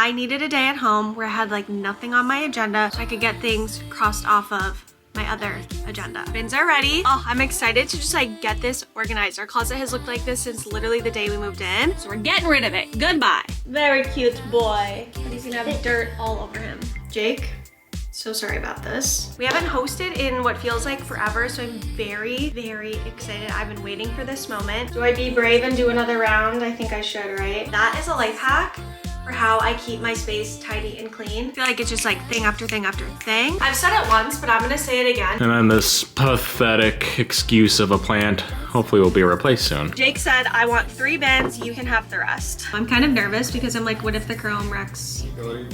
I needed a day at home where I had like nothing on my agenda so I could get things crossed off of my other agenda. Bins are ready. Oh, I'm excited to just like get this organized. Our closet has looked like this since literally the day we moved in. So we're getting rid of it. Goodbye. Very cute boy. But he's gonna have dirt all over him. Jake, so sorry about this. We haven't hosted in what feels like forever, so I'm very, very excited. I've been waiting for this moment. Do I be brave and do another round? I think I should, right? That is a life hack for how I keep my space tidy and clean. I feel like it's just like thing after thing after thing. I've said it once, but I'm gonna say it again. And then this pathetic excuse of a plant hopefully will be replaced soon. Jake said, I want 3 bins, you can have the rest. I'm kind of nervous because I'm like, what if the chrome wrecks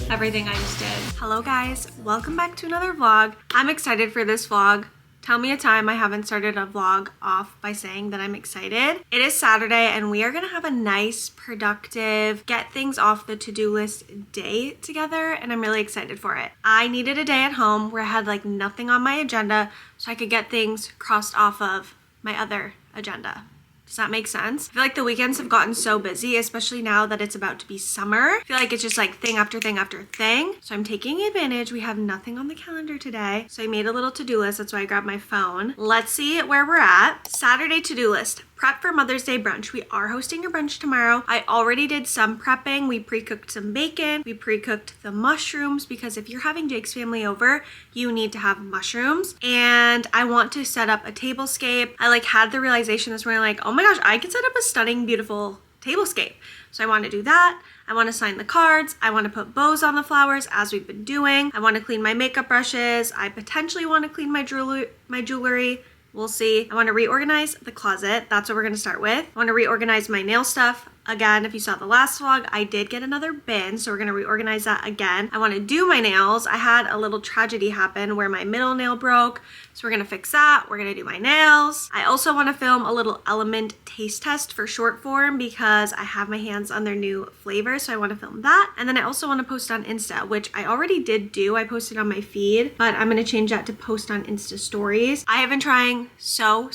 everything I just did? Hello guys, welcome back to another vlog. I'm excited for this vlog. Tell me a time I haven't started a vlog off by saying that I'm excited. It is Saturday and we are gonna have a nice, productive, get things off the to-do list day together, and I'm really excited for it. I needed a day at home where I had like nothing on my agenda so I could get things crossed off of my other agenda. Does that make sense? I feel like the weekends have gotten so busy, especially now that it's about to be summer. I feel like it's just like thing after thing after thing. So I'm taking advantage. We have nothing on the calendar today. So I made a little to-do list. That's why I grabbed my phone. Let's see where we're at. Saturday to-do list. Prep for Mother's Day brunch. We are hosting a brunch tomorrow. I already did some prepping. We pre-cooked some bacon. We pre-cooked the mushrooms because if you're having Jake's family over, you need to have mushrooms. And I want to set up a tablescape. I like had the realization this morning, like, oh my gosh, I could set up a stunning, beautiful tablescape. So I want to do that. I want to sign the cards. I want to put bows on the flowers as we've been doing. I want to clean my makeup brushes. I potentially want to clean my jewelry. We'll see. I want to reorganize the closet. That's what we're going to start with. I want to reorganize my nail stuff. Again, if you saw the last vlog, I did get another bin, so we're going to reorganize that again. I want to do my nails. I had a little tragedy happen where my middle nail broke, so we're going to fix that. We're going to do my nails. I also want to film a little Element taste test for short form because I have my hands on their new flavor, so I want to film that. And then I also want to post on Insta, which I already did do. I posted on my feed, but I'm going to change that to post on Insta stories. I have been trying so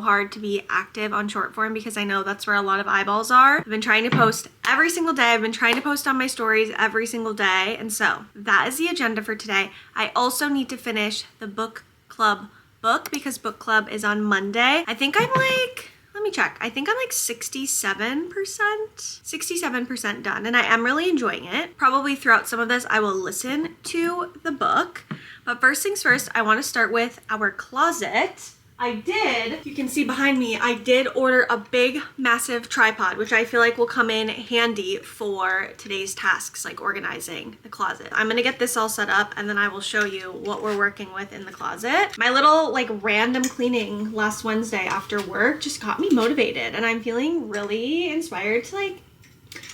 hard to be active on short form because I know that's where a lot of eyeballs are. I've been trying to post every single day. I've been trying to post on my stories every single day. And so that is the agenda for today. I also need to finish the book club book because book club is on Monday. I think I'm like, let me check. I think I'm like 67% done. And I am really enjoying it. Probably throughout some of this, I will listen to the book. But first things first, I want to start with our closet. You can see behind me, I did order a big, massive tripod, which I feel like will come in handy for today's tasks, like organizing the closet. I'm gonna get this all set up and then I will show you what we're working with in the closet. My little like random cleaning last Wednesday after work just got me motivated and I'm feeling really inspired to like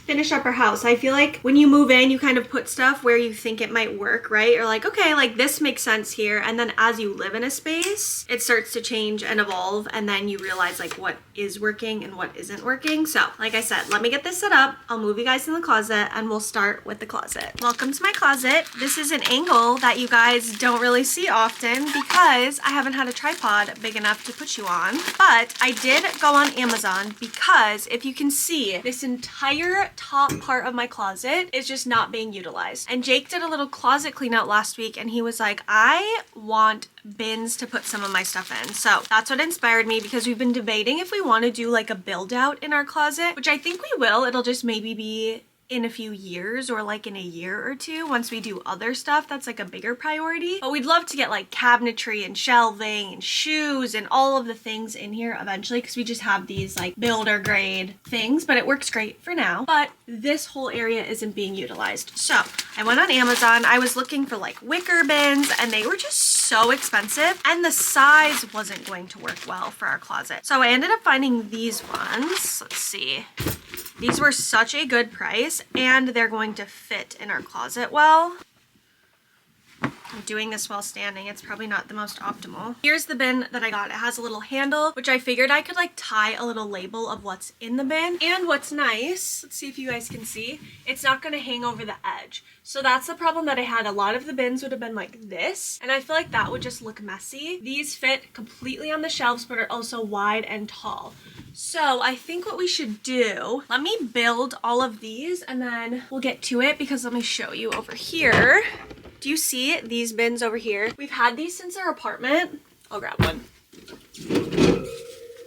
finish up our house. I feel like when you move in, you kind of put stuff where you think it might work, right? You're like, okay, like this makes sense here. And then as you live in a space, it starts to change and evolve. And then you realize like what is working and what isn't working. So like I said, let me get this set up. I'll move you guys in the closet and we'll start with the closet. Welcome to my closet. This is an angle that you guys don't really see often because I haven't had a tripod big enough to put you on. But I did go on Amazon because if you can see, this entire top part of my closet is just not being utilized. And Jake did a little closet clean out last week and he was like, I want bins to put some of my stuff in. So that's what inspired me because we've been debating if we want to do like a build out in our closet, which I think we will. It'll just maybe be in a few years or like in a year or two once we do other stuff that's like a bigger priority. But we'd love to get like cabinetry and shelving and shoes and all of the things in here eventually because we just have these like builder grade things, but it works great for now. But this whole area isn't being utilized. So I went on Amazon. I was looking for like wicker bins and they were just so expensive and the size wasn't going to work well for our closet. So I ended up finding these ones. Let's see. These were such a good price and they're going to fit in our closet well. I'm doing this while standing. It's probably not the most optimal. Here's the bin that I got. It has a little handle, which I figured I could like tie a little label of what's in the bin. And what's nice, let's see if you guys can see, it's not gonna hang over the edge. So that's the problem that I had. A lot of the bins would have been like this, and I feel like that would just look messy. These fit completely on the shelves, but are also wide and tall. So I think what we should do, let me build all of these and then we'll get to it, because let me show you over here. Do you see these bins over here? We've had these since our apartment. I'll grab one.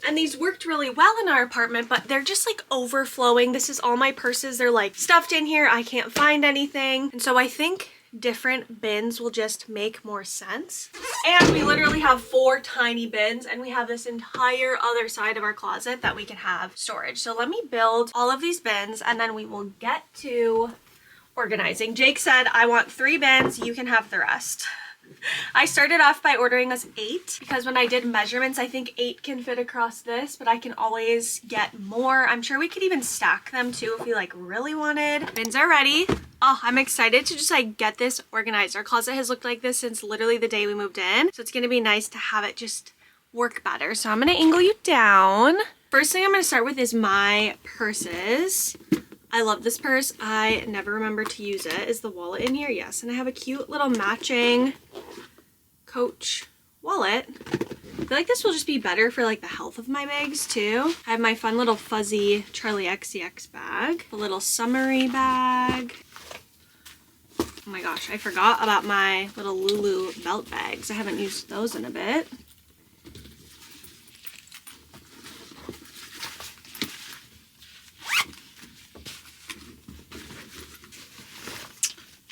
And these worked really well in our apartment, but they're just like overflowing. This is all my purses. They're like stuffed in here. I can't find anything. And so I think different bins will just make more sense. And we literally have 4 tiny bins, and we have this entire other side of our closet that we can have storage. So let me build all of these bins and then we will get to organizing. Jake said, I want 3 bins, you can have the rest. I started off by ordering us 8 because when I did measurements, I think 8 can fit across this, but I can always get more. I'm sure we could even stack them too if we like really wanted. Bins are ready. Oh, I'm excited to just like get this organized. Our closet has looked like this since literally the day we moved in. So it's gonna be nice to have it just work better. So I'm gonna angle you down. First thing I'm gonna start with is my purses. I love this purse. I never remember to use it. Is the wallet in here? Yes. And I have a cute little matching Coach wallet. I feel like this will just be better for like the health of my bags too. I have my fun little fuzzy Charlie XCX bag. A little summery bag. Oh my gosh, I forgot about my little Lulu belt bags. I haven't used those in a bit.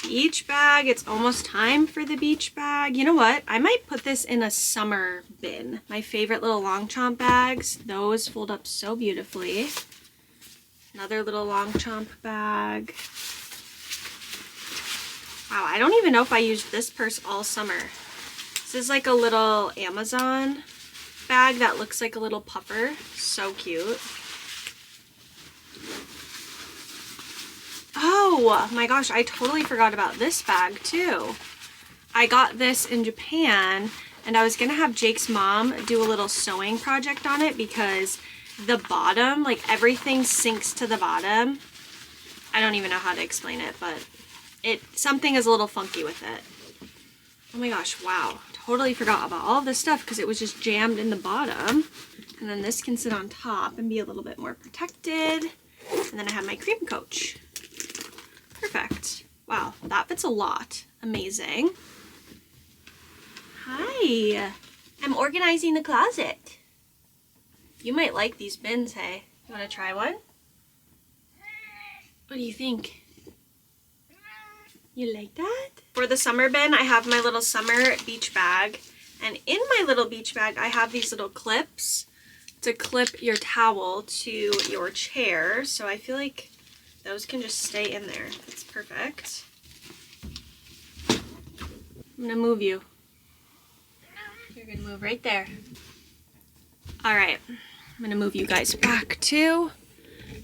Beach bag. It's almost time for the beach bag. You know what? I might put this in a summer bin. My favorite little long chomp bags. Those fold up so beautifully. Another little long chomp bag. Wow, I don't even know if I used this purse all summer. This is like a little Amazon bag that looks like a little puffer. So cute. Oh my gosh, I totally forgot about this bag too. I got this in Japan, and I was gonna have Jake's mom do a little sewing project on it because the bottom, like everything sinks to the bottom. I don't even know how to explain it, but something is a little funky with it. Oh my gosh, wow. Totally forgot about all of this stuff because it was just jammed in the bottom. And then this can sit on top and be a little bit more protected. And then I have my cream coach. Perfect. Wow, that fits a lot. Amazing. Hi. I'm organizing the closet. You might like these bins, hey? You want to try one? What do you think? You like that? For the summer bin, I have my little summer beach bag. And in my little beach bag, I have these little clips to clip your towel to your chair. So I feel like those can just stay in there. That's perfect. I'm gonna move you. You're gonna move right there. All right, I'm gonna move you guys back too.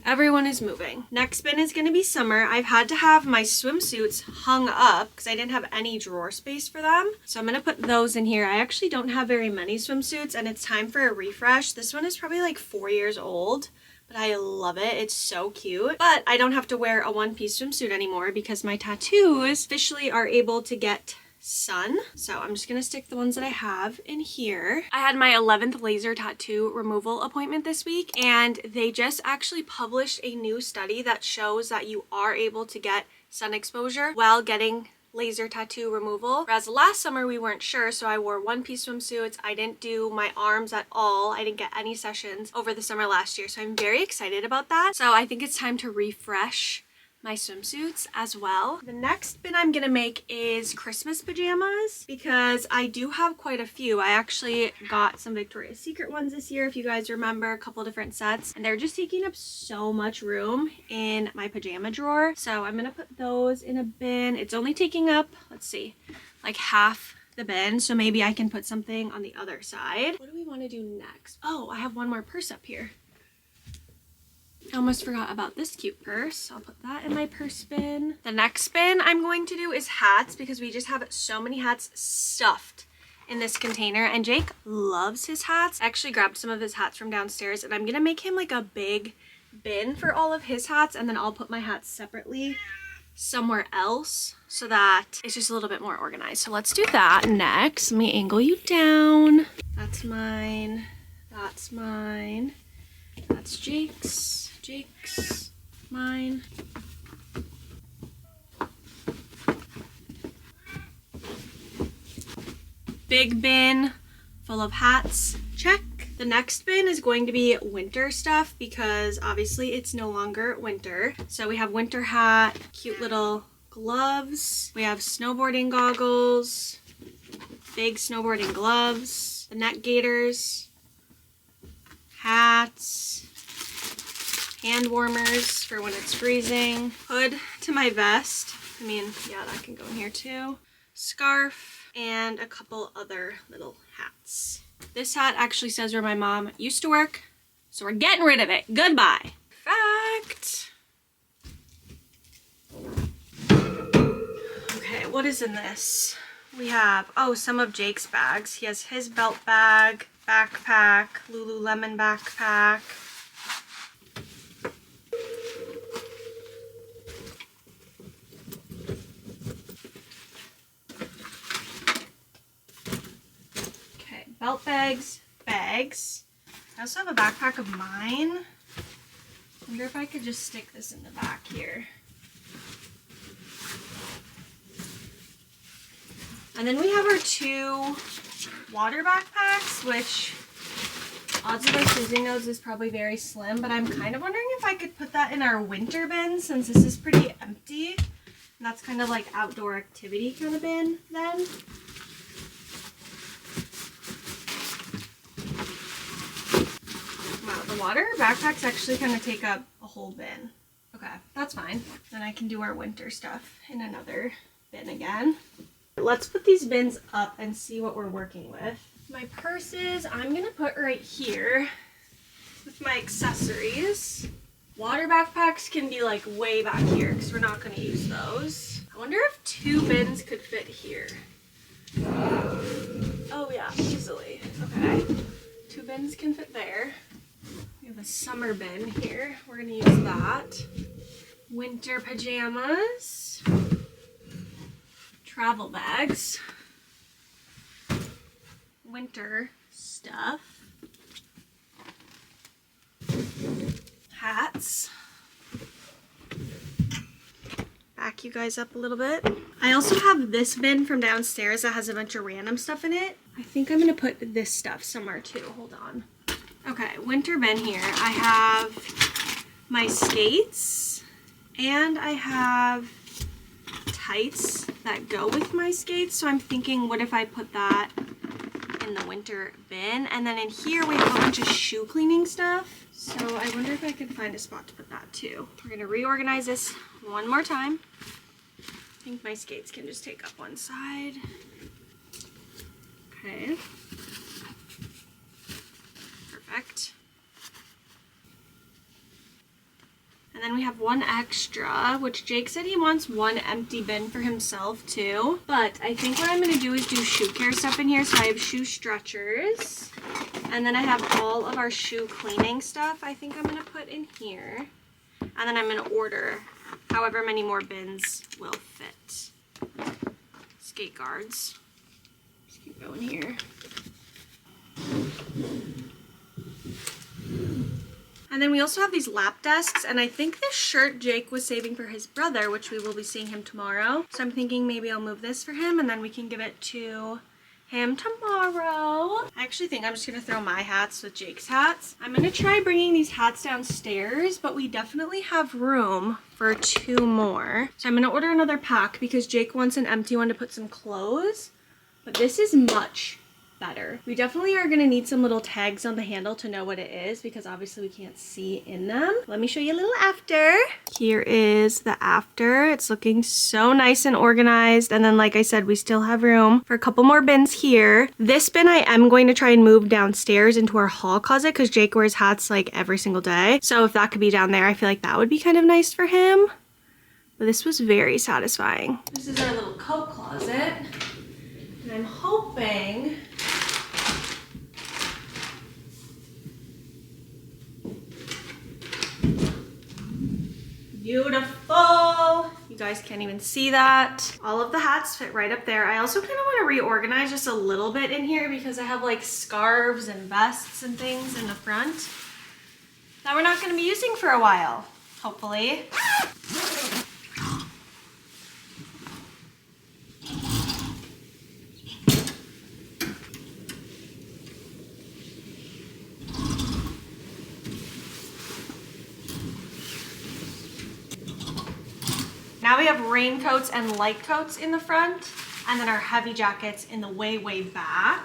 Everyone is moving. Next bin is gonna be summer. I've had to have my swimsuits hung up because I didn't have any drawer space for them. So I'm gonna put those in here. I actually don't have very many swimsuits and it's time for a refresh. This one is probably like 4 years old. But I love it. It's so cute. But I don't have to wear a one-piece swimsuit anymore because my tattoos officially are able to get sun. So I'm just gonna stick the ones that I have in here. I had my 11th laser tattoo removal appointment this week, and they just actually published a new study that shows that you are able to get sun exposure while getting laser tattoo removal. Whereas last summer we weren't sure, so I wore one-piece swimsuits. I didn't do my arms at all. I didn't get any sessions over the summer last year, so I'm very excited about that. So I think it's time to refresh my swimsuits as well. The next bin I'm gonna make is Christmas pajamas because I do have quite a few. I actually got some Victoria's Secret ones this year, if you guys remember, a couple different sets, and they're just taking up so much room in my pajama drawer. So I'm gonna put those in a bin. It's only taking up, let's see, like half the bin, so maybe I can put something on the other side. What do we want to do next? Oh, I have one more purse up here. I almost forgot about this cute purse. I'll put that in my purse bin. The next bin I'm going to do is hats because we just have so many hats stuffed in this container, and Jake loves his hats. I actually grabbed some of his hats from downstairs, and I'm gonna make him like a big bin for all of his hats, and then I'll put my hats separately somewhere else so that it's just a little bit more organized. So let's do that next. Let me angle you down. That's mine. That's mine. That's Jake's. Jake's. Mine. Big bin full of hats. Check. The next bin is going to be winter stuff because obviously it's no longer winter. So we have winter hat, cute little gloves. We have snowboarding goggles, big snowboarding gloves, the neck gaiters, hats, hand warmers for when it's freezing, hood to my vest. I mean, yeah, that can go in here too. Scarf, and a couple other little hats. This hat actually says where my mom used to work, so we're getting rid of it. Goodbye. Perfect. Okay, what is in this? We have, oh, some of Jake's bags. He has his belt bag, backpack, Lululemon backpack. Belt bags, bags. I also have a backpack of mine. I wonder if I could just stick this in the back here. And then we have our 2 water backpacks, which odds of us using those is probably very slim, but I'm kind of wondering if I could put that in our winter bin since this is pretty empty. And that's kind of like outdoor activity kind of bin then. Wow, the water backpacks actually kind of take up a whole bin. Okay, that's fine. Then I can do our winter stuff in another bin again. Let's put these bins up and see what we're working with. My purses, I'm gonna put right here with my accessories. Water backpacks can be like way back here because we're not gonna use those. I wonder if 2 bins could fit here. Oh yeah, easily. Okay, 2 bins can fit there. We have a summer bin here. We're gonna use that. Winter pajamas. Travel bags. Winter stuff. Hats. Back you guys up a little bit. I also have this bin from downstairs that has a bunch of random stuff in it. I think I'm gonna put this stuff somewhere too. Hold on. Okay, winter bin here. I have my skates and I have tights that go with my skates. So I'm thinking, what if I put that in the winter bin? And then in here we have a bunch of shoe cleaning stuff. So I wonder if I could find a spot to put that too. We're gonna reorganize this one more time. I think my skates can just take up one side. Okay. Perfect. And then we have one extra, which Jake said he wants one empty bin for himself too. But I think what I'm gonna do is do shoe care stuff in here. So I have shoe stretchers. And then I have all of our shoe cleaning stuff I think I'm gonna put in here. And then I'm gonna order however many more bins will fit. Skate guards. Just keep going here. And then we also have these lap desks, and I think this shirt Jake was saving for his brother, which we will be seeing him tomorrow. So I'm thinking maybe I'll move this for him and then we can give it to him tomorrow. I actually think I'm just gonna throw my hats with Jake's hats. I'm gonna try bringing these hats downstairs, but we definitely have room for 2 more. So I'm gonna order another pack because Jake wants an empty one to put some clothes, but this is much better. We definitely are gonna need some little tags on the handle to know what it is because obviously we can't see in them. Let me show you a little after. Here is the after. It's looking so nice and organized. And then like I said, we still have room for a couple more bins here. This bin I am going to try and move downstairs into our hall closet because Jake wears hats like every single day. So if that could be down there, I feel like that would be kind of nice for him. But this was very satisfying. This is our little coat closet. And I'm hoping beautiful. You guys can't even see that. All of the hats fit right up there. I also kind of want to reorganize just a little bit in here because I have like scarves and vests and things in the front that we're not going to be using for a while, hopefully. Now we have raincoats and light coats in the front, and then our heavy jackets in the way, way back.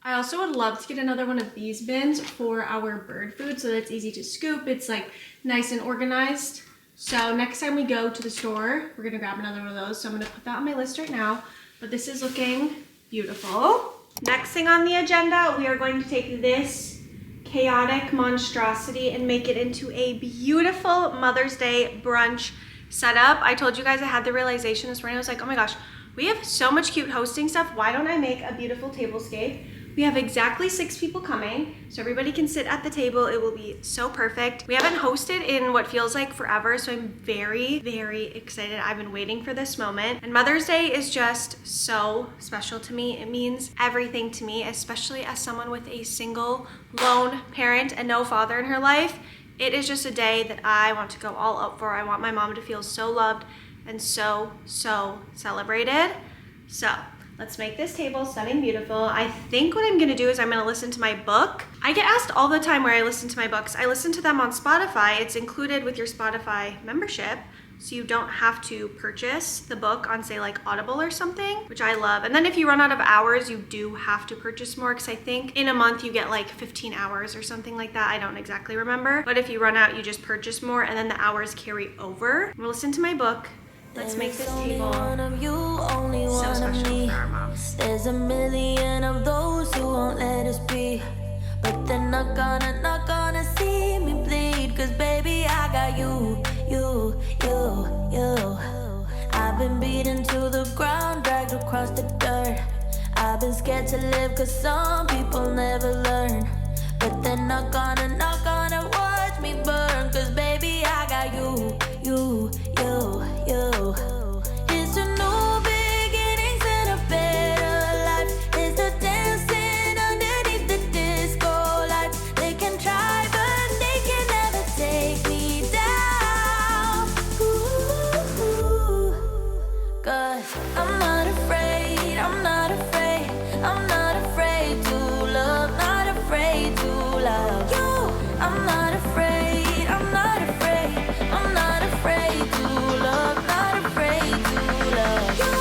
I also would love to get another one of these bins for our bird food so that it's easy to scoop. It's like nice and organized. So next time we go to the store, we're gonna grab another one of those. So I'm gonna put that on my list right now, but this is looking beautiful. Next thing on the agenda, we are going to take this chaotic monstrosity and make it into a beautiful Mother's Day brunch setup. I told you guys I had the realization this morning. I was like, oh my gosh, we have so much cute hosting stuff. Why don't I make a beautiful tablescape? We have exactly 6 people coming, so everybody can sit at the table. It will be so perfect. We haven't hosted in what feels like forever, so I'm very, very excited. I've been waiting for this moment. And Mother's Day is just so special to me. It means everything to me, especially as someone with a single lone parent and no father in her life. It is just a day that I want to go all out for. I want my mom to feel so loved and so celebrated. So let's make this table stunning beautiful. I think what I'm gonna do is I'm gonna listen to my book. I get asked all the time where I listen to my books. I listen to them on Spotify. It's included with your Spotify membership, so you don't have to purchase the book on, say, like Audible or something, which I love. And then if you run out of hours, you do have to purchase more, because I think in a month you get like 15 hours or something like that. I don't exactly remember. But if you run out, you just purchase more, and then the hours carry over. We'll listen to my book. Let's make this table so special for our moms. There's a million of those who won't let us be, but they're not gonna see me bleed. Cause baby, I got you. I've been beaten to the ground, dragged across the dirt. I've been scared to live cause some people never learn. But they're not gonna watch me burn. Cause baby, I got you. It's a new beginnings and a better life. It's the dancing underneath the disco lights. They can try but they can never take me down. Ooh, cause I'm not afraid, I'm not afraid, I'm not afraid to love, not afraid to love you. I'm not afraid, I'm not afraid, I'm not afraid to love, not afraid to love you.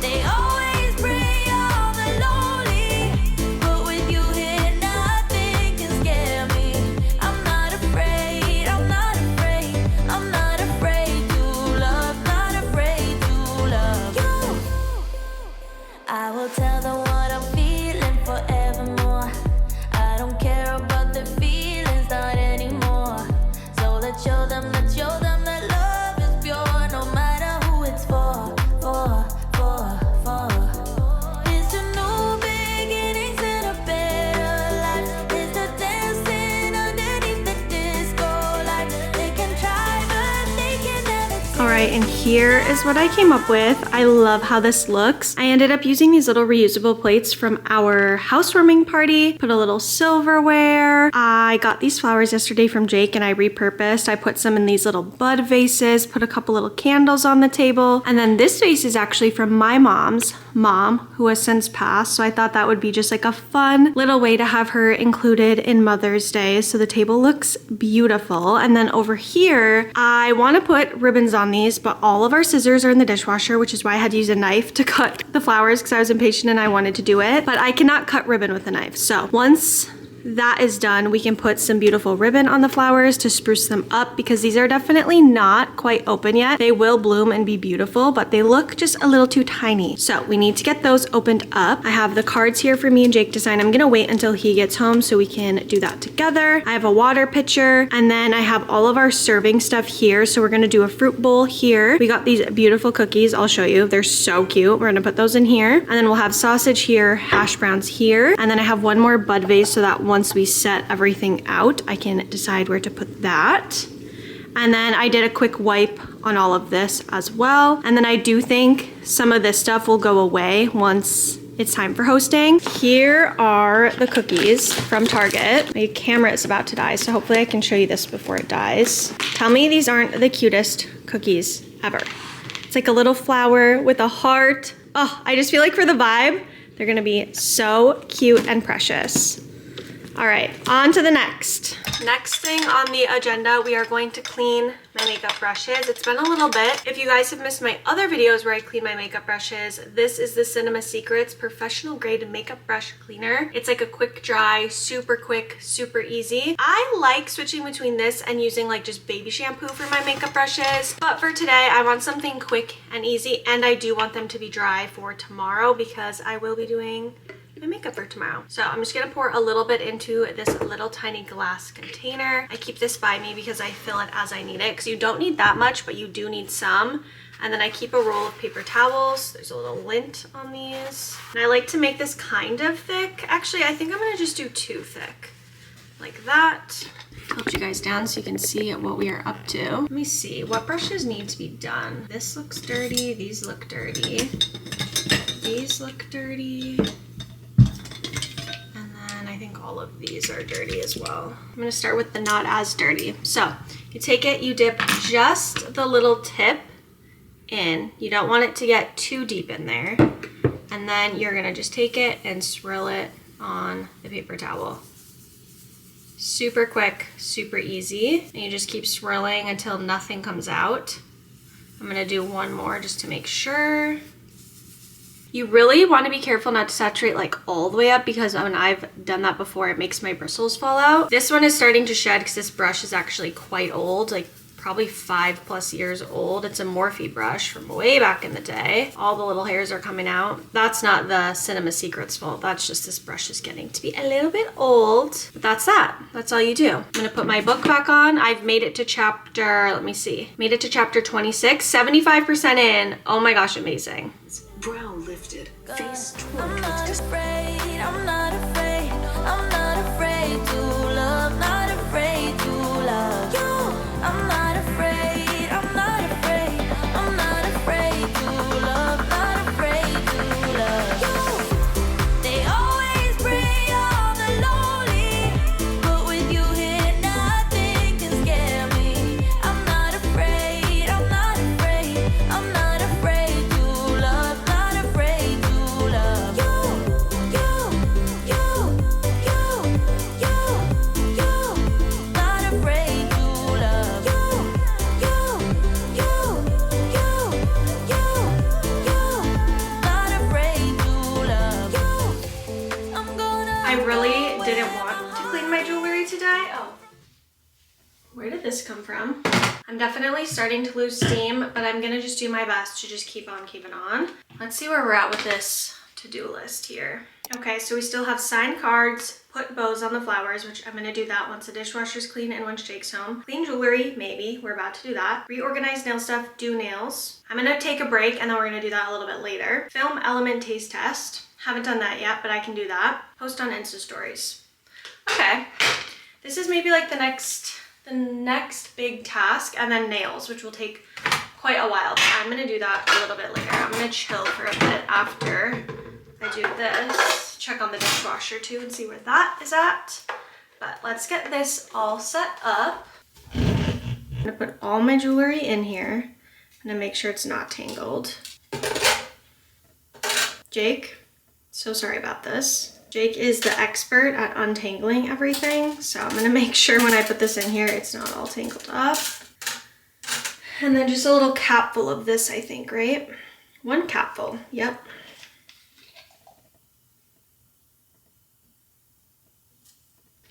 They always bring all the lonely, but with you here nothing can scare me. I'm not afraid, I'm not afraid, I'm not afraid to love, not afraid to love you. I will tell them what I'm feeling forevermore. I don't care about the feelings, not anymore. So let's show them that love is pure, no matter who it's for. It's a new beginnings and a better life. It's the dancing underneath the disco lights. They can try but they can never. All right, and here is what I came up with. I love how this looks. I ended up using these little reusable plates from our housewarming party, put a little silverware. I got these flowers yesterday from Jake and I repurposed. I put some in these little bud vases, put a couple little candles on the table. And then this vase is actually from my mom's mom, who has since passed. So I thought that would be just like a fun little way to have her included in Mother's Day. So the table looks beautiful. And then over here, I want to put ribbons on these. these, but all of our scissors are in the dishwasher, which is why I had to use a knife to cut the flowers because I was impatient and I wanted to do it. But I cannot cut ribbon with a knife. So once that is done, we can put some beautiful ribbon on the flowers to spruce them up because these are definitely not quite open yet. They will bloom and be beautiful, but they look just a little too tiny. So we need to get those opened up. I have the cards here for me and Jake to sign. I'm gonna wait until he gets home so we can do that together. I have a water pitcher, and then I have all of our serving stuff here. So we're gonna do a fruit bowl here. We got these beautiful cookies. I'll show you. They're so cute. We're gonna put those in here. And then we'll have sausage here, hash browns here. And then I have one more bud vase so that once we set everything out, I can decide where to put that. And then I did a quick wipe on all of this as well. And then I do think some of this stuff will go away once it's time for hosting. Here are the cookies from Target. My camera is about to die, so hopefully I can show you this before it dies. Tell me these aren't the cutest cookies ever. It's like a little flower with a heart. Oh, I just feel like for the vibe, they're gonna be so cute and precious. All right, on to the next. Next thing on the agenda, we are going to clean my makeup brushes. It's been a little bit. If you guys have missed my other videos where I clean my makeup brushes, this is the Cinema Secrets professional grade makeup brush cleaner. It's like a quick dry, super quick, super easy. I like switching between this and using like just baby shampoo for my makeup brushes, but for today, I want something quick and easy, and I do want them to be dry for tomorrow because I will be doing my makeup for tomorrow. So I'm just gonna pour a little bit into this little tiny glass container. I keep this by me because I fill it as I need it, because you don't need that much, but you do need some. And then I keep a roll of paper towels. There's a little lint on these. And I like to make this kind of thick. Actually, I think I'm gonna just do too thick, like that. Tilt you guys down so you can see what we are up to. Let me see, what brushes need to be done? This looks dirty, these look dirty, these look dirty. I think all of these are dirty as well. I'm gonna start with the not as dirty. So you take it, you dip just the little tip in. You don't want it to get too deep in there. And then you're gonna just take it and swirl it on the paper towel. Super quick, super easy. And you just keep swirling until nothing comes out. I'm gonna do one more just to make sure. You really want to be careful not to saturate like all the way up, because when I've done that before, it makes my bristles fall out. This one is starting to shed because this brush is actually quite old, like probably 5+ years old. It's a Morphe brush from way back in the day. All the little hairs are coming out. That's not the Cinema Secrets fault. That's just this brush is getting to be a little bit old. But that's that. That's all you do. I'm gonna put my book back on. I've made it to chapter, let me see. Made it to chapter 26, 75% in. Oh my gosh, amazing. Brow lifted, face I'm toward not afraid, I'm not afraid, I'm not afraid to love, not afraid to love you. I'm not afraid, I'm not afraid, I'm not afraid to love, not afraid to love you. They always prey on the lonely, but with you here, nothing can scare me. I'm not afraid, I'm not afraid, I'm not afraid to love, not afraid to love you, you, not afraid to love not afraid to love I'm gonna I really didn't want to clean my jewelry today. Oh, where did this come from? I'm definitely starting to lose steam, but I'm gonna just do my best to just keep on keeping on. Let's see where we're at with this to-do list here. Okay, so we still have signed cards, put bows on the flowers, which I'm gonna do that once the dishwasher's clean and once Jake's home. Clean jewelry, maybe, we're about to do that. Reorganize nail stuff, do nails. I'm gonna take a break and then we're gonna do that a little bit later. Film element taste test. Haven't done that yet, but I can do that. Post on Insta stories. Okay, this is maybe like the next big task, and then nails, which will take quite a while. I'm gonna do that a little bit later. I'm gonna chill for a bit after I do this. Check on the dishwasher too and see where that is at. But let's get this all set up. I'm gonna put all my jewelry in here. I'm gonna make sure it's not tangled. Jake, so sorry about this. Jake is the expert at untangling everything, so I'm gonna make sure when I put this in here, it's not all tangled up. And then just a little capful of this, I think, right? 1 capful, yep.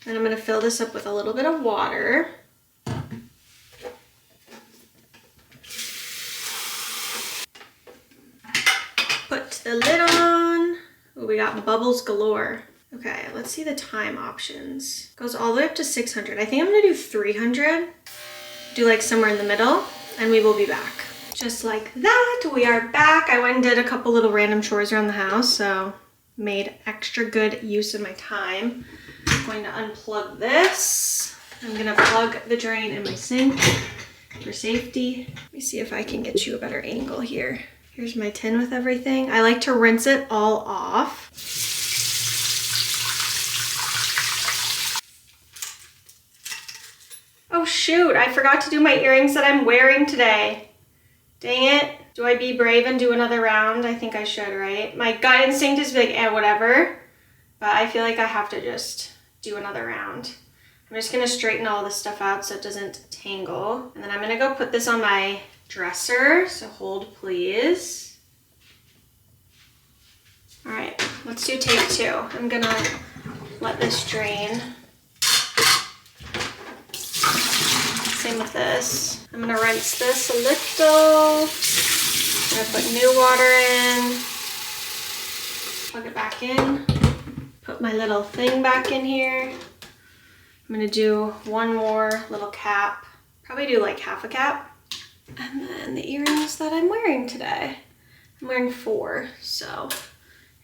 And I'm gonna fill this up with a little bit of water. Put the lid on. Oh, we got bubbles galore. Okay, let's see the time options. Goes all the way up to 600. I think I'm gonna do 300. Do like somewhere in the middle, and we will be back. Just like that, we are back. I went and did a couple little random chores around the house, so made extra good use of my time. I'm going to unplug this. I'm gonna plug the drain in my sink for safety. Let me see if I can get you a better angle here. Here's my tin with everything. I like to rinse it all off. Oh shoot, I forgot to do my earrings that I'm wearing today. Dang it. Do I be brave and do another round? I think I should, right? My gut instinct is like, whatever. But I feel like I have to just do another round. I'm just gonna straighten all this stuff out so it doesn't tangle. And then I'm gonna go put this on my dresser, so hold please. All right, let's do take 2. I'm gonna let this drain. Same with this. I'm gonna rinse this a little. I'm gonna put new water in. Plug it back in. Put my little thing back in here. I'm gonna do 1 more little cap. Probably do like half a cap. And then the earrings that I'm wearing today. I'm wearing 4, so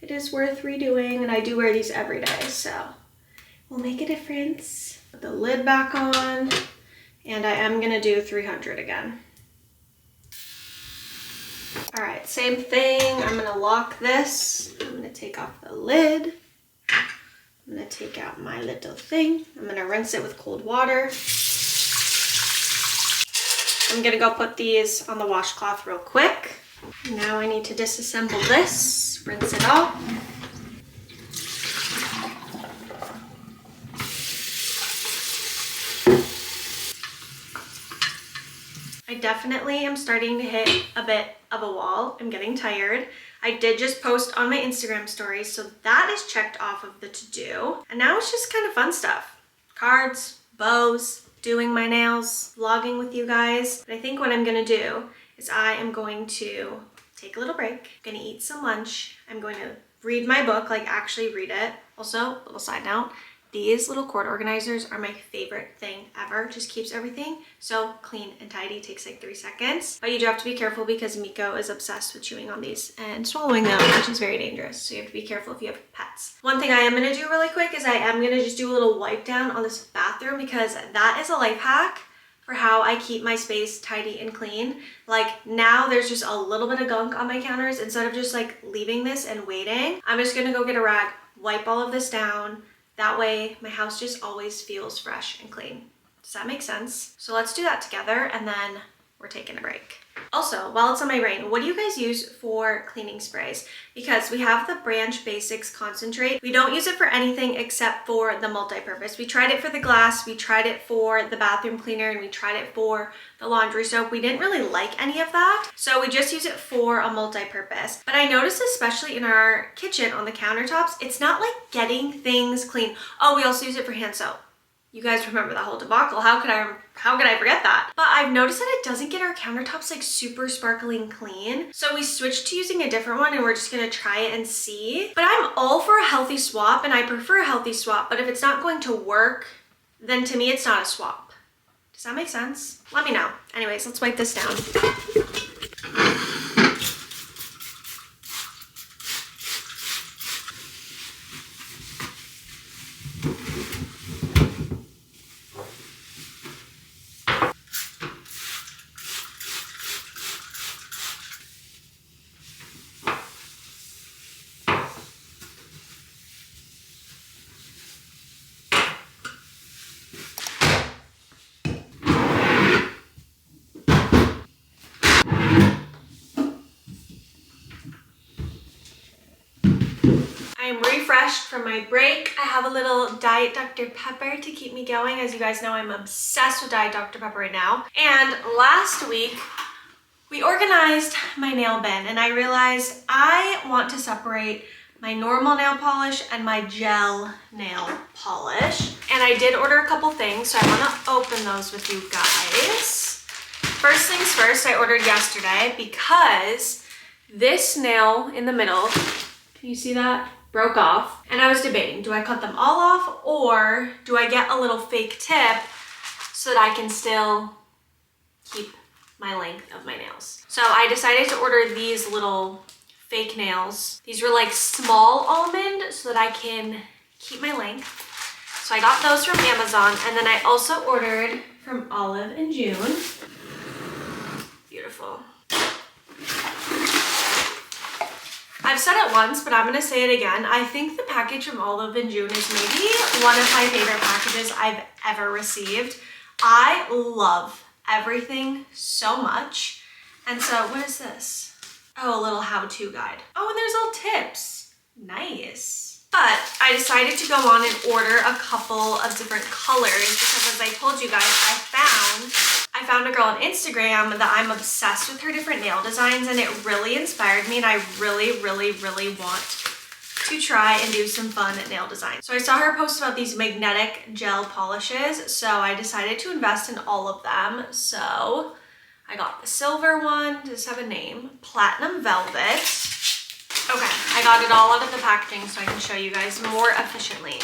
it is worth redoing, and I do wear these every day, so we'll make a difference. Put the lid back on, and I am gonna do 300 again. All right, same thing. I'm gonna lock this. I'm gonna take off the lid. I'm gonna take out my little thing. I'm gonna rinse it with cold water. I'm gonna go put these on the washcloth real quick. Now I need to disassemble this, rinse it off. I definitely am starting to hit a bit of a wall. I'm getting tired. I did just post on my Instagram stories, so that is checked off of the to-do. And now it's just kind of fun stuff. Cards, bows, doing my nails, vlogging with you guys. But I think what I'm gonna do is I am going to take a little break. I'm gonna eat some lunch. I'm going to read my book, like actually read it. Also, little side note, these little cord organizers are my favorite thing ever. Just keeps everything so clean and tidy. Takes like 3 seconds. But you do have to be careful because Miko is obsessed with chewing on these and swallowing them, which is very dangerous. So you have to be careful if you have pets. One thing I am gonna do really quick is I am gonna just do a little wipe down on this bathroom because that is a life hack for how I keep my space tidy and clean. Like now there's just a little bit of gunk on my counters. Instead of just like leaving this and waiting, I'm just gonna go get a rag, wipe all of this down. That way my house just always feels fresh and clean. Does that make sense? So let's do that together and then we're taking a break. Also, while it's on my brain, what do you guys use for cleaning sprays? Because we have the Branch Basics Concentrate. We don't use it for anything except for the multi-purpose. We tried it for the glass, we tried it for the bathroom cleaner, and we tried it for the laundry soap. We didn't really like any of that, so we just use it for a multi-purpose. But I noticed, especially in our kitchen on the countertops, it's not like getting things clean. Oh, we also use it for hand soap. You guys remember that whole debacle. How could I forget that? But I've noticed that it doesn't get our countertops like super sparkling clean. So we switched to using a different one and we're just gonna try it and see. But I'm all for a healthy swap and I prefer a healthy swap, but if it's not going to work, then to me it's not a swap. Does that make sense? Let me know. Anyways, let's wipe this down. refreshed from my break. I have a little Diet Dr. Pepper to keep me going. As you guys know, I'm obsessed with Diet Dr. Pepper right now. And last week, we organized my nail bin and I realized I want to separate my normal nail polish and my gel nail polish. And I did order a couple things, so I want to open those with you guys. First things first, I ordered yesterday because this nail in the middle, can you see that? Broke off. And I was debating, do I cut them all off or do I get a little fake tip so that I can still keep my length of my nails? So I decided to order these little fake nails. These were like small almond so that I can keep my length. So I got those from Amazon, and then I also ordered from Olive and June. Beautiful. I've said it once, but I'm gonna say it again. I think the package from Olive and June is maybe one of my favorite packages I've ever received. I love everything so much. And so, what is this? Oh, a little how-to guide. Oh, and there's little tips. Nice. But I decided to go on and order a couple of different colors because, as I told you guys, I found a girl on Instagram that I'm obsessed with her different nail designs, and it really inspired me, and I really want to try and do some fun nail design. So I saw her post about these magnetic gel polishes, so I decided to invest in all of them. So I got the silver one, does this have a name? Platinum Velvet. Okay, I got it all out of the packaging so I can show you guys more efficiently.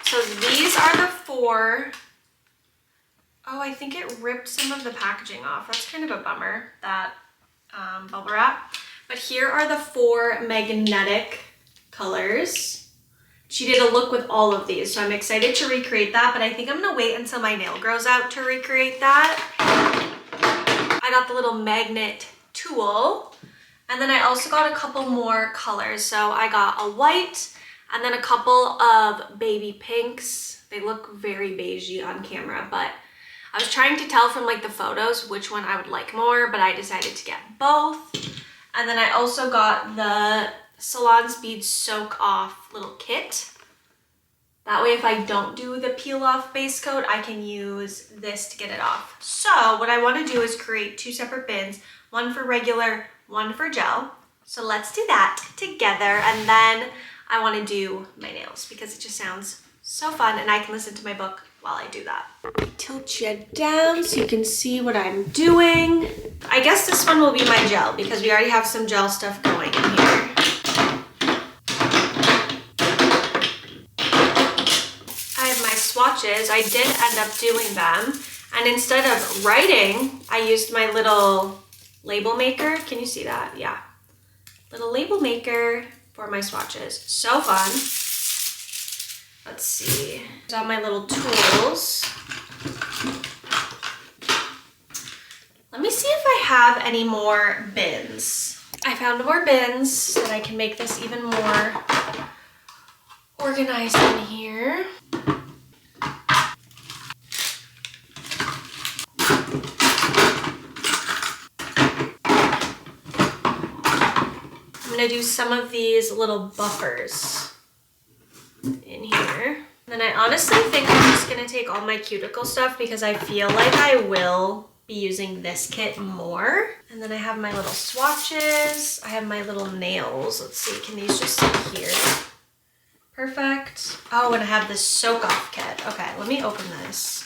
So these are the 4. Oh, I think it ripped some of the packaging off. That's kind of a bummer, that bubble wrap. But here are the 4 magnetic colors. She did a look with all of these, so I'm excited to recreate that, but I think I'm gonna wait until my nail grows out to recreate that. I got the little magnet tool, and then I also got a couple more colors. So I got a white and then a couple of baby pinks. They look very beigey on camera, but I was trying to tell from like the photos which one I would like more, but I decided to get both. And then I also got the Salon Speed Soak Off little kit. That way, if I don't do the peel off base coat, I can use this to get it off. So what I want to do is create 2 separate bins, one for regular, one for gel. So let's do that together. And then I want to do my nails because it just sounds so fun, and I can listen to my book while I do that. Tilt you down so you can see what I'm doing. I guess this one will be my gel because we already have some gel stuff going in here. Swatches. I did end up doing them, and instead of writing, I used my little label maker. Can you see that? Yeah, little label maker for my swatches. So fun. Let's see. Got my little tools. Let me see if I have any more bins. I found more bins so that I can make this even more organized in here. I'm gonna do some of these little buffers in here. And then I honestly think I'm just gonna take all my cuticle stuff because I feel like I will be using this kit more. And then I have my little swatches. I have my little nails. Let's see, can these just sit here? Perfect. Oh, and I have this soak off kit. Okay, let me open this.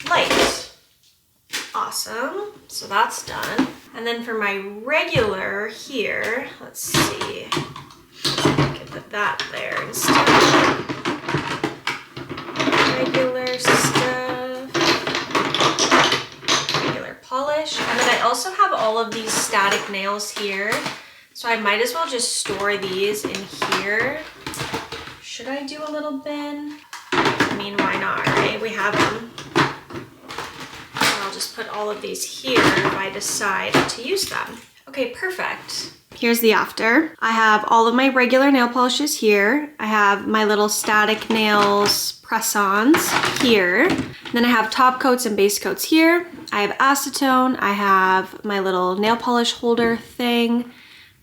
Light. Awesome. So that's done. And then for my regular here, let's see. I can put that there instead. Regular stuff. Regular polish. And then I also have all of these static nails here. So I might as well just store these in here. Should I do a little bin? I mean, why not, right? We have them. I'll just put all of these here if I decide to use them. Okay, perfect. here's the after. I have all of my regular nail polishes here. I have my little static nails press-ons here. Then I have top coats and base coats here. I have acetone. I have my little nail polish holder thing,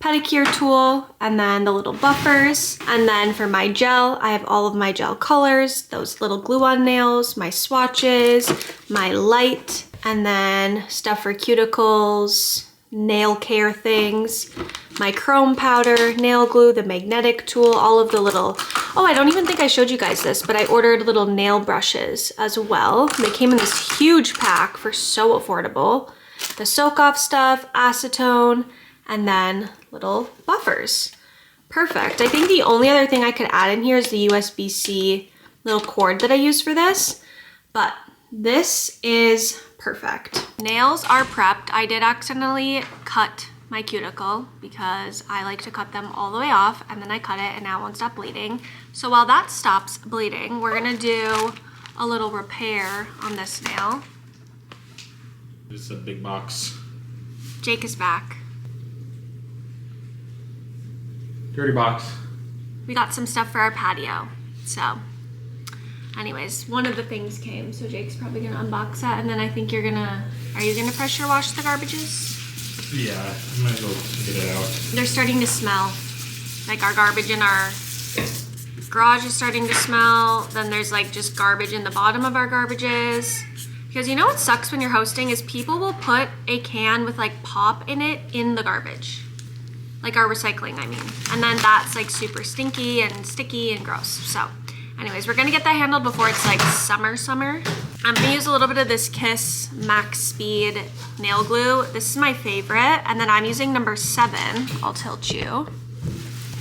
pedicure tool, and then the little buffers. And then for my gel, I have all of my gel colors, those little glue-on nails, my swatches, my light, and then stuff for cuticles, nail care things, my chrome powder, nail glue, the magnetic tool, all of the little, oh, I don't even think I showed you guys this, but I ordered little nail brushes as well. They came in this huge pack for so affordable. The soak off stuff, acetone, and then little buffers. Perfect. I think the only other thing I could add in here is the USB-C little cord that I use for this, but this is perfect. Nails are prepped. I did accidentally cut my cuticle because I like to cut them all the way off, and then I cut it and now it won't stop bleeding. So while that stops bleeding, we're gonna do a little repair on this nail. This is a big box. Jake is back. Dirty box. We got some stuff for our patio. So anyways, one of the things came, so Jake's probably gonna unbox that, and then I think are you gonna pressure wash the garbages? Yeah, I might as well get it out. They're starting to smell. Like our garbage in our garage is starting to smell. Then there's like just garbage in the bottom of our garbages. Because you know what sucks when you're hosting is people will put a can with like pop in it in the garbage. Like our recycling, I mean. And then that's like super stinky and sticky and gross. So anyways, we're gonna get that handled before it's like summer. I'm gonna use a little bit of this Kiss Max Speed nail glue. This is my favorite. And then I'm using number 7. I'll tilt you.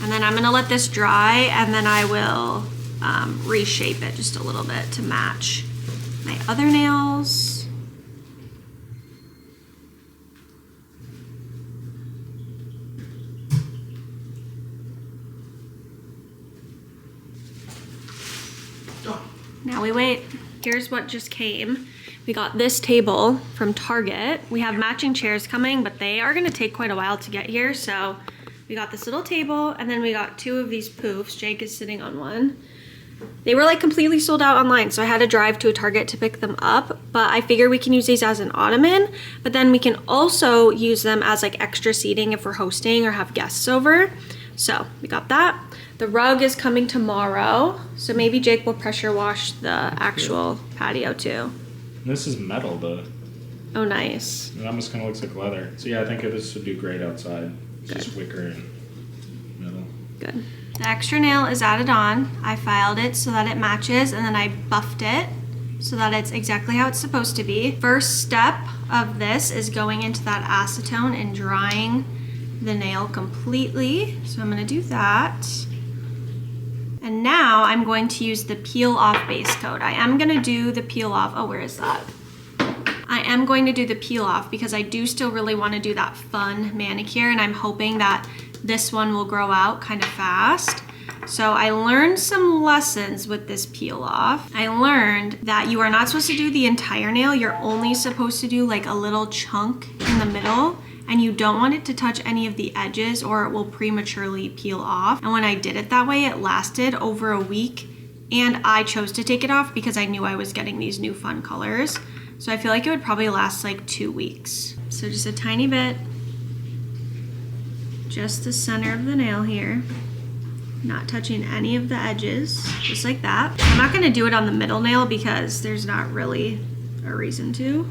And then I'm gonna let this dry, and then I will reshape it just a little bit to match my other nails. Now we wait. Here's what just came. We got this table from Target. We have matching chairs coming, but they are gonna take quite a while to get here. So we got this little table, and then we got 2 of these poofs. Jake is sitting on one. They were like completely sold out online, so I had to drive to a Target to pick them up, but I figured we can use these as an ottoman, but then we can also use them as like extra seating if we're hosting or have guests over. So we got that. The rug is coming tomorrow, so maybe Jake will pressure wash the actual patio too. This is metal, though. Oh, nice. It almost kind of looks like leather. So yeah, I think this would do great outside. It's Good. just wicker and metal. Good. The extra nail is added on. I filed it so that it matches, and then I buffed it so that it's exactly how it's supposed to be. First step of this is going into that acetone and drying the nail completely. So I'm gonna do that. And now I'm going to use the peel off base coat. I am gonna do the peel off. Oh, where is that? I am going to do the peel off because I do still really want to do that fun manicure, and I'm hoping that this one will grow out kind of fast. So I learned some lessons with this peel off. I learned that you are not supposed to do the entire nail. You're only supposed to do like a little chunk in the middle, and you don't want it to touch any of the edges or it will prematurely peel off. And when I did it that way, it lasted over a week, and I chose to take it off because I knew I was getting these new fun colors. So I feel like it would probably last like 2 weeks. So just a tiny bit, just the center of the nail here, not touching any of the edges, just like that. I'm not gonna do it on the middle nail because there's not really a reason to.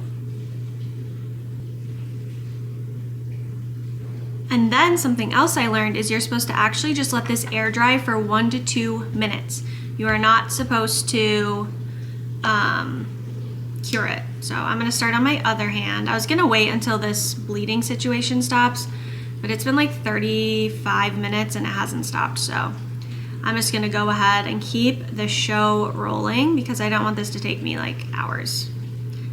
And then something else I learned is you're supposed to actually just let this air dry for 1 to 2 minutes. You are not supposed to cure it. So I'm gonna start on my other hand. I was gonna wait until this bleeding situation stops, but it's been like 35 minutes and it hasn't stopped. So I'm just gonna go ahead and keep the show rolling because I don't want this to take me like hours.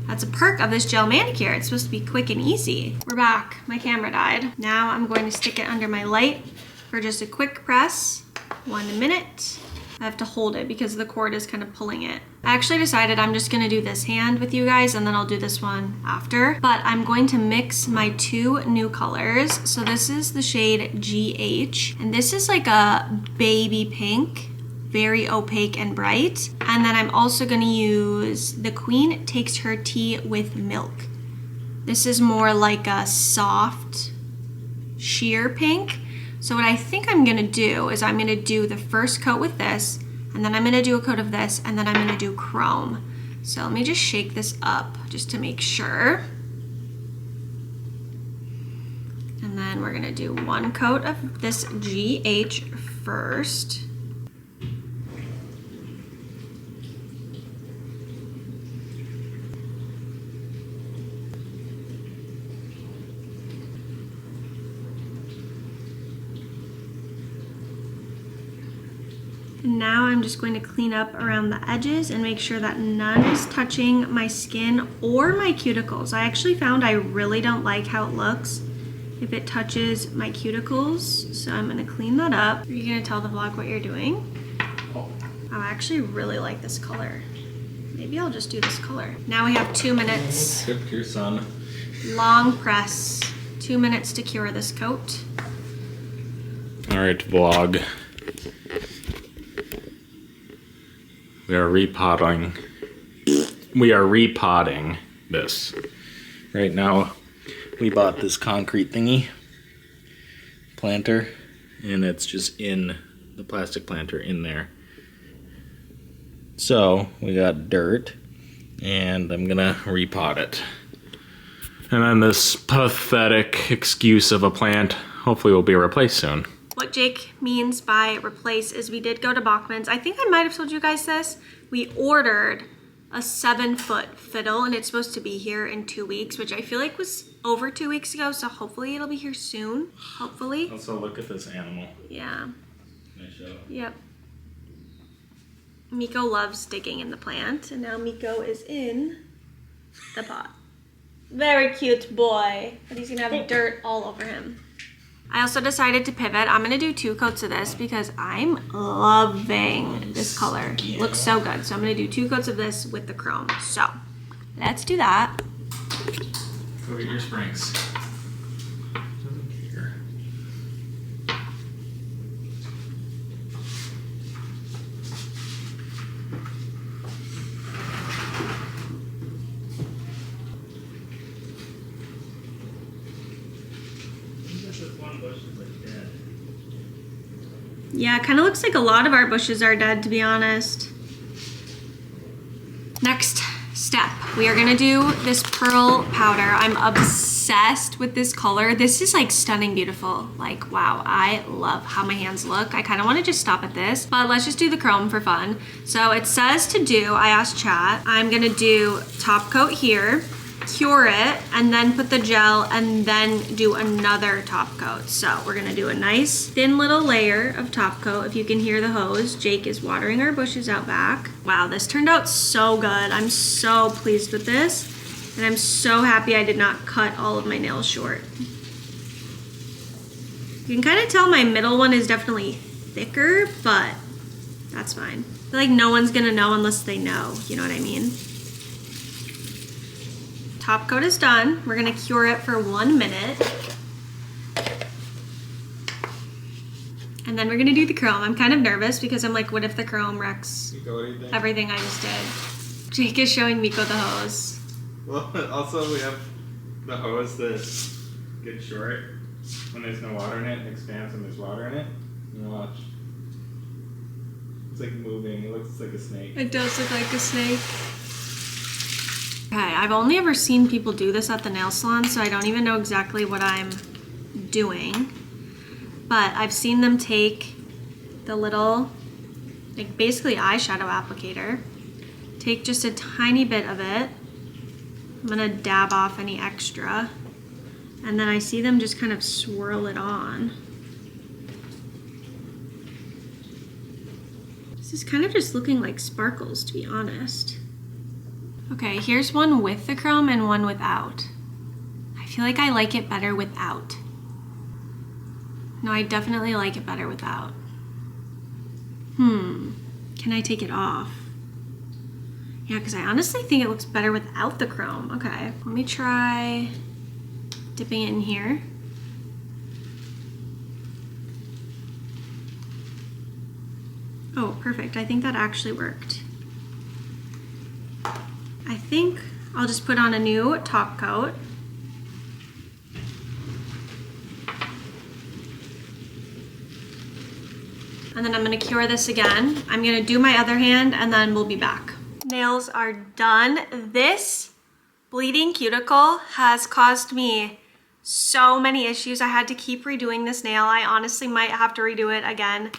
That's a perk of this gel manicure. It's supposed to be quick and easy. We're back. My camera died. Now I'm going to stick it under my light for just a quick press. 1 minute. I have to hold it because the cord is kind of pulling it I actually decided I'm just gonna do this hand with you guys and then I'll do this one after. But I'm going to mix my two new colors. So this is the shade GH, and this is like a baby pink, very opaque and bright. And then I'm also gonna use the Queen Takes Her Tea with Milk. This is more like a soft sheer pink. So what I think I'm gonna do is I'm gonna do the first coat with this, and then I'm gonna do a coat of this, and then I'm gonna do chrome. So let me just shake this up just to make sure. And then we're gonna do one coat of this GH first. Now I'm just going to clean up around the edges and make sure that none is touching my skin or my cuticles. I actually found I really don't like how it looks if it touches my cuticles, so I'm gonna clean that up. Are you gonna tell the vlog what you're doing? Oh, I actually really like this color. Maybe I'll just do this color. Now we have 2 minutes. Tip to your son. Long press. 2 minutes to cure this coat. All right, vlog. We are repotting. We are repotting this. Right now, we bought this concrete thingy planter, and it's just in the plastic planter in there. So we got dirt, and I'm gonna repot it. And then this pathetic excuse of a plant hopefully will be replaced soon. What Jake means by replace is we did go to Bachman's. I think I might have told you guys this. We ordered a 7-foot fiddle and it's supposed to be here in 2 weeks, which I feel like was over 2 weeks ago. So hopefully it'll be here soon. Hopefully. Also, look at this animal. Yeah. Nice show. Yep. Miko loves digging in the plant, and now Miko is in the pot. Very cute boy, but he's gonna have dirt all over him. I also decided to pivot. I'm gonna do 2 coats of this because I'm loving this color. It looks so good. So I'm gonna do 2 coats of this with the chrome. So let's do that. Go get your springs. Doesn't care. Yeah, it kind of looks like a lot of our bushes are dead, to be honest. Next step, we are gonna do this pearl powder. I'm obsessed with this color. This is like stunning beautiful. Like, wow, I love how my hands look. I kind of want to just stop at this, but let's just do the chrome for fun. So it says to do, I asked chat, I'm gonna do top coat here, cure it, and then put the gel, and then do another top coat. So we're gonna do a nice thin little layer of top coat. If you can hear the hose, Jake is watering our bushes out back. Wow, this turned out so good. I'm so pleased with this, and I'm so happy I did not cut all of my nails short. You can kind of tell my middle one is definitely thicker, but that's fine. I feel like no one's gonna know unless they know, you know what I mean? Top coat is done. We're gonna cure it for 1 minute. And then we're gonna do the chrome. I'm kind of nervous because I'm like, what if the chrome wrecks everything I just did? Jake is showing Miko the hose. Well, also we have the hose that gets short when there's no water in it. It expands when there's water in it. You watch. It's like moving. It looks like a snake. It does look like a snake. Okay, I've only ever seen people do this at the nail salon, so I don't even know exactly what I'm doing. But I've seen them take the little, like basically eyeshadow applicator, take just a tiny bit of it. I'm gonna dab off any extra. And then I see them just kind of swirl it on. This is kind of just looking like sparkles, to be honest. Okay, here's one with the chrome and one without. I feel like I like it better without. No, I definitely like it better without. Can I take it off? Yeah, because I honestly think it looks better without the chrome. Okay, let me try dipping it in here. Oh, perfect. I think that actually worked. I think I'll just put on a new top coat. And then I'm gonna cure this again. I'm gonna do my other hand and then we'll be back. Nails are done. This bleeding cuticle has caused me so many issues. I had to keep redoing this nail. I honestly might have to redo it again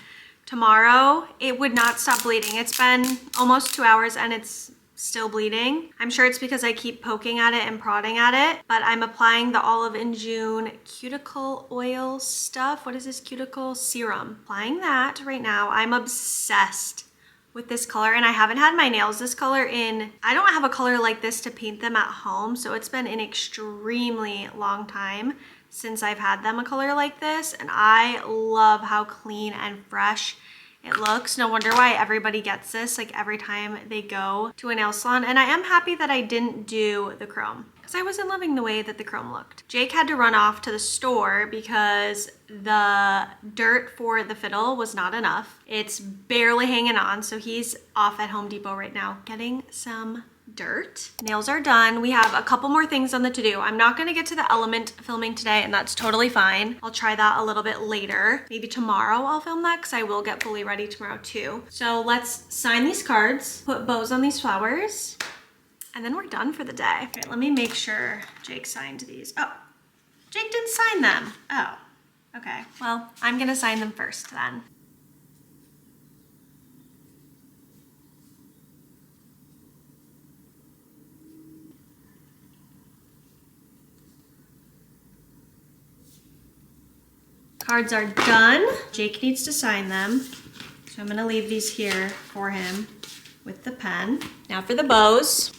tomorrow. It would not stop bleeding. It's been almost 2 hours and it's still bleeding. I'm sure it's because I keep poking at it and prodding at it, but I'm applying the Olive and June cuticle oil stuff. What is this? Cuticle serum. Applying that right now. I'm obsessed with this color and I haven't had my nails this color in, I don't have a color like this to paint them at home, so it's been an extremely long time since I've had them a color like this, and I love how clean and fresh it looks. No wonder why everybody gets this like every time they go to a nail salon. And I am happy that I didn't do the chrome because I wasn't loving the way that the chrome looked. Jake had to run off to the store because the dirt for the fiddle was not enough. It's barely hanging on, so he's off at Home Depot right now getting some dirt. Nails are done. We have a couple more things on the to-do. I'm not going to get to the element filming today, and that's totally fine. I'll try that a little bit later. Maybe tomorrow I'll film that because I will get fully ready tomorrow too. So let's sign these cards, put bows on these flowers, and then we're done for the day. Okay, let me make sure Jake signed these. Oh, Jake didn't sign them. Oh, okay. Well, I'm going to sign them first then. Cards are done. Jake needs to sign them. So I'm gonna leave these here for him with the pen. Now for the bows.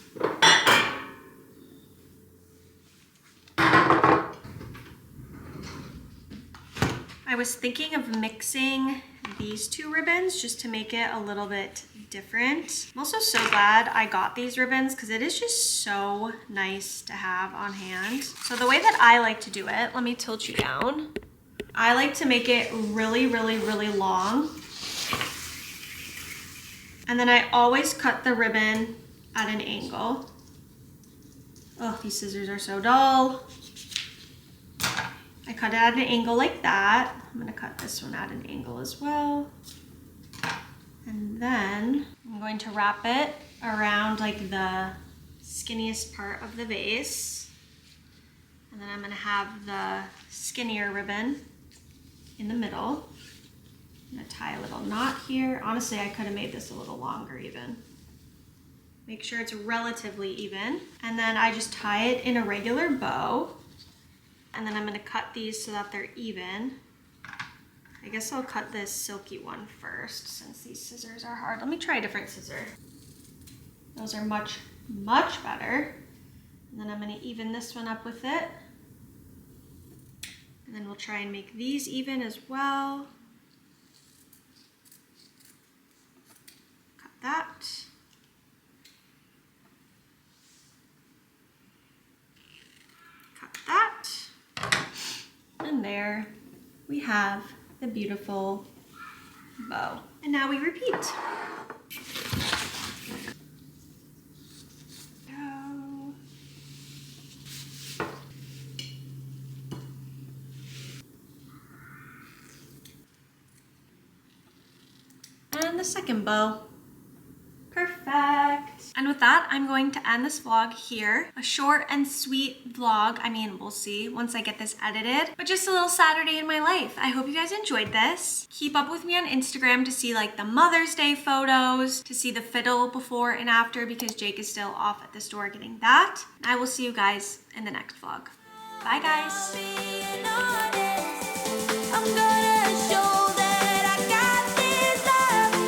I was thinking of mixing these two ribbons just to make it a little bit different. I'm also so glad I got these ribbons because it is just so nice to have on hand. So the way that I like to do it, let me tilt you down. I like to make it really, really, really long. And then I always cut the ribbon at an angle. Oh, these scissors are so dull. I cut it at an angle like that. I'm gonna cut this one at an angle as well. And then I'm going to wrap it around like the skinniest part of the vase. And then I'm gonna have the skinnier ribbon in the middle. I'm gonna tie a little knot here. Honestly, I could have made this a little longer even. Make sure it's relatively even. And then I just tie it in a regular bow. And then I'm gonna cut these so that they're even. I guess I'll cut this silky one first since these scissors are hard. Let me try a different scissor. Those are much, much better. And then I'm gonna even this one up with it. And then we'll try and make these even as well. Cut that. Cut that. And there we have the beautiful bow. And now we repeat. And the second bow. Perfect. And with that, I'm going to end this vlog here. A short and sweet vlog. I mean, we'll see once I get this edited, but just a little Saturday in my life. I hope you guys enjoyed this. Keep up with me on Instagram to see like the Mother's Day photos, to see the fiddle before and after because Jake is still off at the store getting that. I will see you guys in the next vlog. Bye guys.